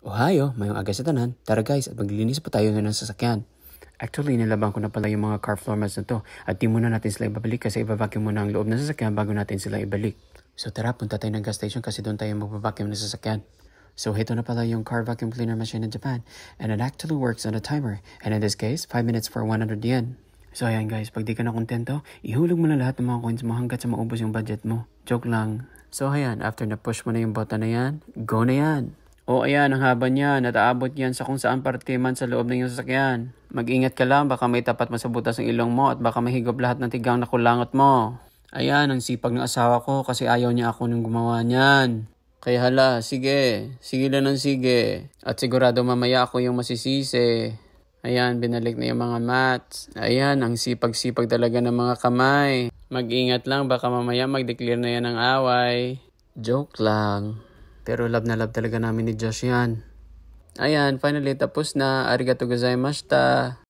Ohayo, mayong aga sa tanan. Tara guys, at maglilinis pa tayo ng sasakyan. Actually, nilabang ko na pala yung mga car floor mats na to. At di muna natin sila ibabalik kasi ibabacuum muna ang loob ng sasakyan bago natin sila ibalik. So tara, punta tayo ng gas station kasi doon tayo magbabacuum ng sasakyan. So ito na pala yung car vacuum cleaner machine in Japan. And it actually works on a timer. And in this case, 5 minutes for 100 yen. So ayan guys, pag di ka na kontento, ihulog mo na lahat ng mga coins mo hanggat sa maubos yung budget mo. Joke lang. So ayan, after na push mo na yung button na yan, go na yan. O ayan, ang haba niyan. Nataabot yan sa kung saan parte man sa loob ng iyong sasakyan. Mag-ingat ka lang, baka may tapat mo sa butas ng ilong mo at baka mahigop lahat ng tigang na kulangot mo. Ayan, ang sipag ng asawa ko kasi ayaw niya ako nung gumawa niyan. Kaya hala, sige. Sige lang ng sige. At sigurado mamaya ako yung masisisi. Ayan, binalik na yung mga mats. Ayan, ang sipag-sipag talaga ng mga kamay. Mag-ingat lang, baka mamaya mag-declare na yan ng away. Joke lang. Pero love na love talaga namin ni Josh yan. Ayan, finally tapos na. Arigato gozaimashita.